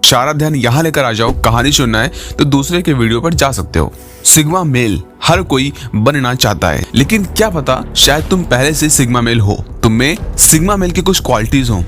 सारा ध्यान यहाँ लेकर आ जाओ, कहानी सुनना है तो दूसरे के वीडियो पर जा सकते हो। सिग्मा मेल हर कोई बनना चाहता है, लेकिन क्या पता शायद तुम पहले से सिग्मा मेल हो, तुम में सिग्मा मेल की कुछ क्वालिटीज हो।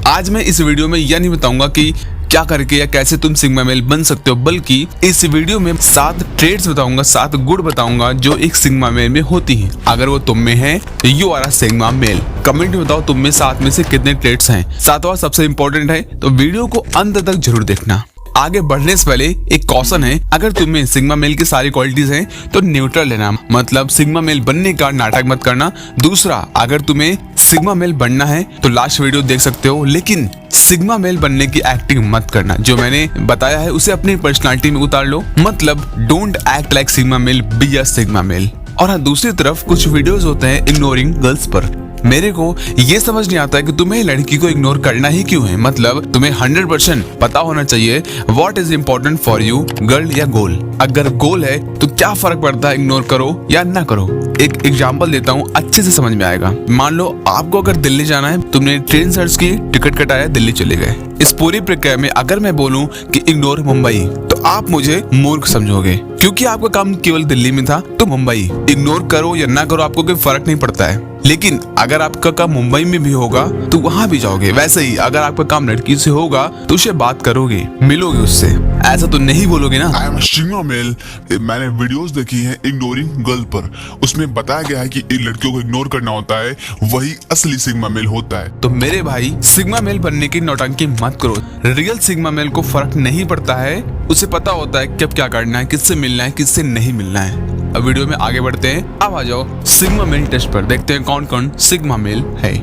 आज मैं इस वीडियो में यह नहीं बताऊंगा कि क्या करके या कैसे तुम सिग्मा मेल बन सकते हो, बल्कि इस वीडियो में 7 ट्रेड्स बताऊंगा, 7 गुण बताऊंगा जो एक सिग्मा मेल में होती हैं। अगर वो तुम में है तो you are a sigma male. Comment में बताओ तुम में 7 में से कितने ट्रेड्स हैं। 7वां सबसे इंपॉर्टेंट है, तो वीडियो को अंत तक जरूर देखना। आगे बढ़ने से पहले एक कॉशन है, अगर तुम्हें सिग्मा मेल की सारी क्वालिटीज हैं तो न्यूट्रल लेना, मतलब सिग्मा मेल बनने का नाटक मत करना। दूसरा, अगर तुम्हें सिग्मा मेल बनना है तो लास्ट वीडियो देख सकते हो, लेकिन सिग्मा मेल बनने की एक्टिंग मत करना। जो मैंने बताया है उसे अपनी पर्सनालिटी में उतार लो, मतलब don't act like sigma male, be a sigma mail. और हाँ, दूसरी तरफ कुछ वीडियोस होते हैं इग्नोरिंग गर्ल्स पर। मेरे को ये समझ नहीं आता है कि तुम्हें लड़की को इग्नोर करना ही क्यों है। मतलब तुम्हें 100% पता होना चाहिए what is important for you, girl या गोल। अगर गोल है तो क्या फर्क पड़ता है इग्नोर करो या ना करो। एक एग्जांपल देता हूँ, अच्छे से समझ में आएगा। मान लो आपको अगर दिल्ली जाना है, तुमने ट्रेन सर्च की, टिकट कटाया, दिल्ली चले गए। इस पूरी प्रक्रिया में अगर मैं बोलूं कि इग्नोर मुंबई, तो आप मुझे मूर्ख समझोगे, क्योंकि आपका काम केवल दिल्ली में था। तो मुंबई इग्नोर करो या ना करो, आपको कोई फर्क नहीं पड़ता है। लेकिन अगर आपका काम मुंबई में भी होगा तो वहां भी जाओगे। वैसे ही अगर आपका काम लड़की से होगा तो उससे बात करोगे, मिलोगे उससे, ऐसा तो नहीं बोलोगे ना। I am sigma male. मैंने वीडियोस देखी हैं इग्नोरिंग गर्ल पर, उसमें बताया गया है कि लड़कियों को इग्नोर करना होता है, वही असली सिग्मा मेल होता है। तो मेरे भाई, सिग्मा मेल बनने की नौटंकी मत करो। रियल सिग्मा मेल को फर्क नहीं पड़ता है, उसे पता होता है कब क्या करना है, किससे मिलना है, किससे नहीं मिलना है। अब वीडियो में आगे बढ़ते हैं। अब आ जाओ सिग्मा मेल टेस्ट पर, देखते हैं कौन कौन सिग्मा मेल है।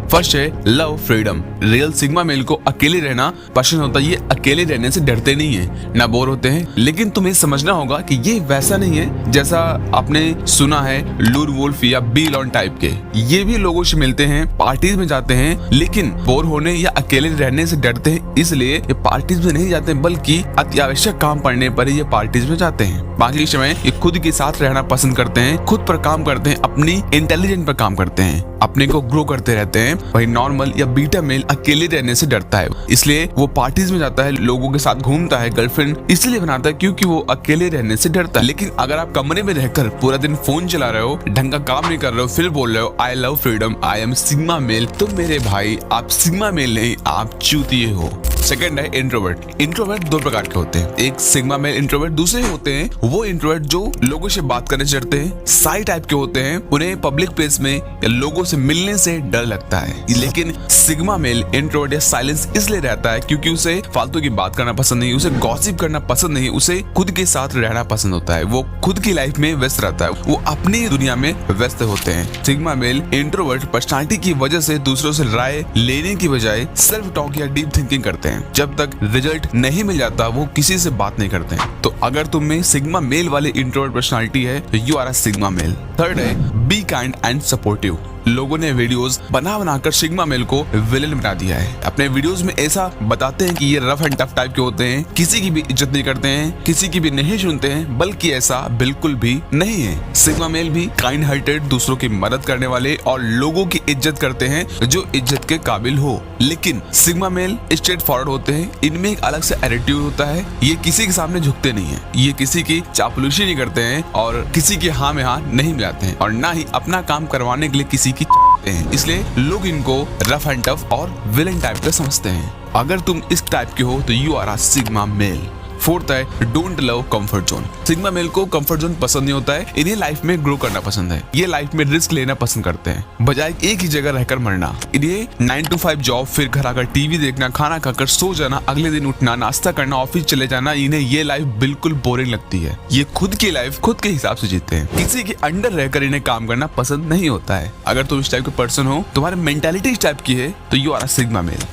फर्स्ट है love freedom. Real sigma male को अकेले रहना पसंद होता है। ये अकेले रहने से डरते नहीं है, ना बोर होते हैं। लेकिन तुम्हें समझना होगा कि ये वैसा नहीं है जैसा आपने सुना है लूर वुल्फ या बी लॉन टाइप के। ये भी लोगों से मिलते हैं, पार्टीज में जाते हैं, लेकिन बोर होने या अकेले रहने से डरते हैं, इसलिए ये पार्टीज में नहीं जाते, बल्कि अत्यावश्यक काम पड़ने पर ये पार्टीज में जाते हैं। बाकी समय ये खुद के साथ रहना पसंद करते हैं, खुद पर काम करते हैं, अपनी इंटेलिजेंस पर काम करते हैं, अपने को ग्रो करते रहते हैं। वही नॉर्मल या बीटा मेल अकेले रहने से डरता है, इसलिए वो पार्टीज में जाता है, लोगों के साथ घूमता है, गर्लफ्रेंड इसलिए बनाता है क्योंकि वो अकेले रहने से डरता है। लेकिन अगर आप कमरे में रहकर पूरा दिन फोन चला रहे हो, ढंग का काम नहीं कर रहे हो, फिर बोल रहे हो I love freedom, I am sigma male, तो मेरे भाई आप सिग्मा मेल नहीं, आप चूतिए हो। सेकंड है इंट्रोवर्ट। इंट्रोवर्ट 2 प्रकार के होते हैं, एक सिग्मा मेल इंट्रोवर्ट, दूसरे होते हैं वो इंट्रोवर्ट जो लोगों से बात करने से डरते हैं, साई टाइप के होते हैं, उन्हें पब्लिक प्लेस में या लोगों से मिलने से डर लगता है। लेकिन सिग्मा मेल इंट्रोवर्ट या साइलेंस इसलिए रहता है क्योंकि उसे फालतू की बात करना पसंद नहीं, उसे गॉसिप करना पसंद नहीं, उसे खुद के साथ रहना पसंद होता है। वो खुद की लाइफ में व्यस्त रहता है, वो अपनी दुनिया में व्यस्त होते हैं। सिग्मा मेल इंट्रोवर्ट पर्सनालिटी की वजह से दूसरों से राय लेने की बजाय सेल्फ टॉक या डीप थिंकिंग करते हैं। जब तक रिजल्ट नहीं मिल जाता वो किसी से बात नहीं करते हैं। तो अगर तुम में सिग्मा मेल वाले इंट्रोवर्ट पर्सनालिटी है तो you are a sigma male. Third है बी काइंड एंड सपोर्टिव। लोगों ने वीडियोस बना कर सिग्मा मेल को विलेन बना दिया है। अपने वीडियोस में ऐसा बताते हैं कि ये रफ एंड टफ टाइप के होते हैं, किसी की भी इज्जत नहीं करते हैं, किसी की भी नहीं सुनते हैं, बल्कि ऐसा बिल्कुल भी नहीं है। सिग्मा मेल भी काइंड हार्टेड, दूसरों की मदद करने वाले और लोगों की इज्जत करते हैं जो इज्जत के काबिल हो। लेकिन सिग्मा मेल स्ट्रेट फॉरवर्ड होते हैं, इनमें एक अलग से एटीट्यूड होता है। ये किसी के सामने झुकते नहीं है, ये किसी की चापलूसी नहीं करते हैं और किसी के हाँ में हाँ नहीं मिलाते हैं, और ना ही अपना काम करवाने के लिए किसी की हैं। इसलिए लोग इनको रफ एंड टफ और विलेन टाइप का समझते हैं। अगर तुम इस टाइप के हो तो you are a sigma male. Fourth है don't love comfort zone. Sigma male को कंफर्ट जोन पसंद नहीं होता है, इन्हें लाइफ में ग्रो करना पसंद है। ये लाइफ में रिस्क लेना पसंद करते हैं, बजाय एक ही जगह रहकर मरना। इन्हें 9 to 5 जॉब, फिर घर आकर टीवी देखना, खाना खाकर सो जाना, अगले दिन उठना, नाश्ता करना, ऑफिस चले जाना, इन्हें ये लाइफ बिल्कुल बोरिंग लगती है। ये खुद की लाइफ खुद के हिसाब से जीते हैं, किसी के अंडर रहकर इन्हें काम करना पसंद नहीं होता है। अगर तुम इस टाइप के पर्सन हो, तुम्हारी मेंटालिटी इस टाइप की है, तो you are a sigma male.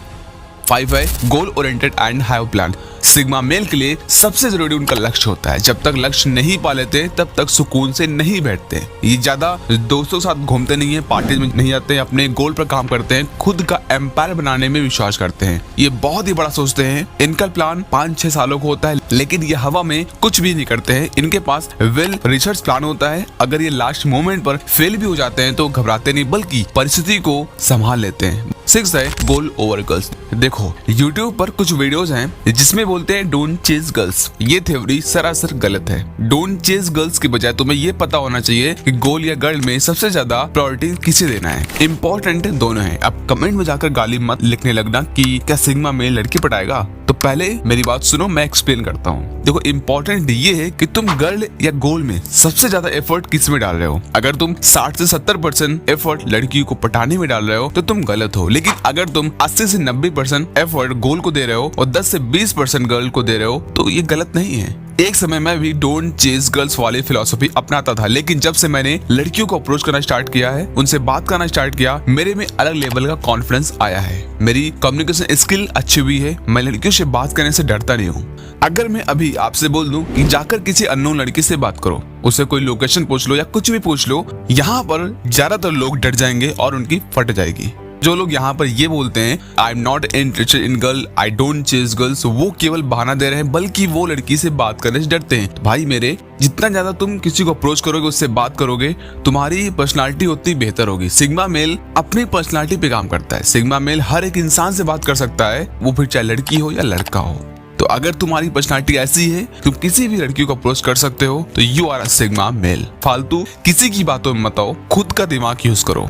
5 है goal oriented and have plan. Sigma male के लिए सबसे जरूरी उनका लक्ष्य होता है। जब तक लक्ष्य नहीं पा लेते तब तक सुकून से नहीं बैठते। ये ज्यादा दोस्तों के साथ घूमते नहीं है, पार्टीज में नहीं जाते, अपने गोल पर काम करते हैं, खुद का एम्पायर बनाने में विश्वास करते हैं। ये बहुत ही बड़ा सोचते हैं। इनका प्लान 5-6 सालों को होता है, लेकिन ये हवा में कुछ भी नहीं करते हैं। इनके पास वेल रिसर्च प्लान होता है। अगर ये लास्ट मोमेंट पर फेल भी हो जाते हैं तो घबराते नहीं, बल्कि परिस्थिति को संभाल लेते हैं। 6 है गोल ओवर गर्ल्स। देखो YouTube पर कुछ वीडियोस हैं जिसमें बोलते हैं डोंट चेज गर्ल्स। ये थ्योरी सरासर गलत है। डोंट चेज गर्ल्स की बजाय तुम्हें ये पता होना चाहिए कि गोल या गर्ल में सबसे ज्यादा प्रायोरिटी किसे देना है। इंपॉर्टेंट दोनों है। अब कमेंट में जाकर गाली मत लिखने लगना कि क्या सिग्मा मेल लड़की पटाएगा। तो पहले मेरी बात सुनो, मैं एक्सप्लेन करता हूँ। देखो इंपॉर्टेंट ये है कि तुम गर्ल या गोल में सबसे ज्यादा एफर्ट किस में डाल रहे हो। अगर तुम 60 से 70% एफर्ट लड़की को पटाने में डाल रहे हो तो तुम गलत हो। लेकिन अगर तुम 80 से 90% एफर्ट गोल को दे रहे हो और 10 से 20% गर्ल को दे रहे हो तो ये गलत नहीं है। एक समय में भी डोंट चेज गर्ल्स वाली फिलॉसफी अपनाता था, लेकिन जब से मैंने लड़कियों को अप्रोच करना स्टार्ट किया है, उनसे बात करना स्टार्ट किया, मेरे में अलग लेवल का कॉन्फिडेंस आया है। मेरी कम्युनिकेशन स्किल अच्छी हुई है। मैं लड़कियों से बात करने से डरता नहीं हूँ। अगर मैं अभी आपसे बोल दूं कि जाकर किसी अननोन लड़की से बात करो, उससे कोई लोकेशन पूछ लो या कुछ भी पूछ लो, यहाँ पर ज्यादातर लोग डर जाएंगे और उनकी फट जाएगी। जो लोग यहाँ पर ये बोलते हैं I am not interested in girl, I don't chase girls, वो केवल बहाना दे रहे हैं, बल्कि वो लड़की से बात करने से डरते हैं। तो भाई मेरे, जितना ज्यादा तुम किसी को अप्रोच करोगे, उससे बात करोगे, तुम्हारी पर्सनालिटी उतनी बेहतर होगी। सिग्मा मेल अपनी पर्सनालिटी पे काम करता है। सिग्मा मेल हर एक इंसान से बात कर सकता है, वो फिर चाहे लड़की हो या लड़का हो। तो अगर तुम्हारी पर्सनालिटी ऐसी है, तुम किसी भी लड़की को अप्रोच कर सकते हो, तो you are a sigma male. फालतू किसी की बातों में मत आओ, खुद का दिमाग यूज करो।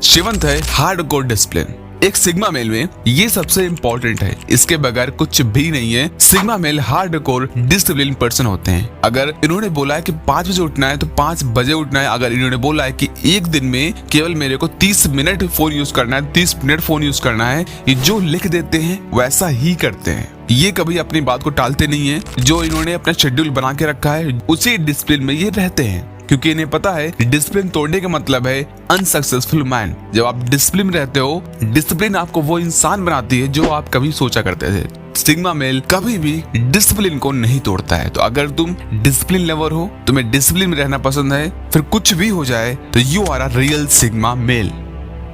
7 है हार्डकोर डिसिप्लिन। एक सिग्मा मेल में ये सबसे इंपॉर्टेंट है, इसके बगैर कुछ भी नहीं है। Sigma male hardcore discipline person होते हैं। अगर इन्होंने बोला है कि 5 बजे उठना है तो 5 बजे उठना है। अगर इन्होंने बोला है कि एक दिन में केवल मेरे को 30 मिनट फोन यूज करना है, 30 मिनट फोन यूज करना है, ये जो लिख देते हैं वैसा ही करते हैं। ये कभी अपनी बात को टालते नहीं है। जो इन्होंने अपना शेड्यूल बना के रखा है उसी डिसिप्लिन में ये रहते हैं, क्योंकि इन्हें पता है डिसिप्लिन तोड़ने का मतलब है अनसक्सेसफुल मैन। जब आप डिसिप्लिन में रहते हो, डिसिप्लिन आपको वो इंसान बनाती है जो आप कभी सोचा करते थे। सिग्मा मेल कभी भी डिसिप्लिन को नहीं तोड़ता है। तो अगर तुम डिसिप्लिन लवर हो, तुम्हें डिसिप्लिन में रहना पसंद है, फिर कुछ भी हो जाए तो you are a real sigma male.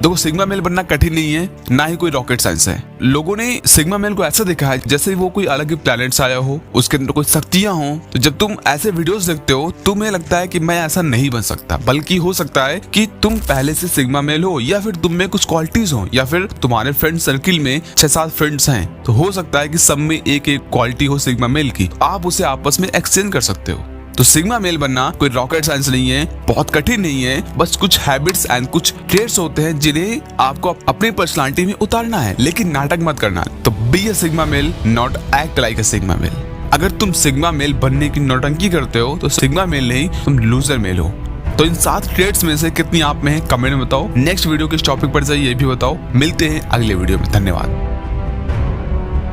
देखो सिग्मा मेल बनना कठिन नहीं है, ना ही कोई रॉकेट साइंस है। लोगों ने सिग्मा मेल को ऐसा देखा है जैसे वो कोई अलग ही प्लैनेट से आया हो, उसके अंदर कोई शक्तियां हो। तो जब तुम ऐसे वीडियोस देखते हो, तुम्हें लगता है कि मैं ऐसा नहीं बन सकता, बल्कि हो सकता है कि तुम पहले से सिग्मा मेल हो, या फिर तुम में कुछ क्वालिटीज हो, या फिर तुम्हारे फ्रेंड सर्किल में 6-7 फ्रेंड्स हैं। तो हो सकता है कि सब में एक एक क्वालिटी हो सिग्मा मेल की, आप उसे आपस में एक्सचेंज कर सकते हो। तो सिग्मा मेल बनना कोई रॉकेट साइंस नहीं है, बहुत कठिन नहीं है। बस कुछ हैबिट्स एंड कुछ ट्रेट्स होते हैं जिन्हें आपको अपनी पर्सनालिटी में उतारना है, लेकिन नाटक मत करना। तो be a sigma mail, not act like a sigma mail. अगर तुम सिग्मा मेल बनने की नौटंकी करते हो तो सिग्मा मेल नहीं, तुम लूजर मेल हो। तो इन 7 ट्रेट्स में से कितनी आप में है, कमेंट में बताओ। नेक्स्ट वीडियो किस टॉपिक पर चाहिए ये भी बताओ। मिलते हैं अगले वीडियो में। धन्यवाद।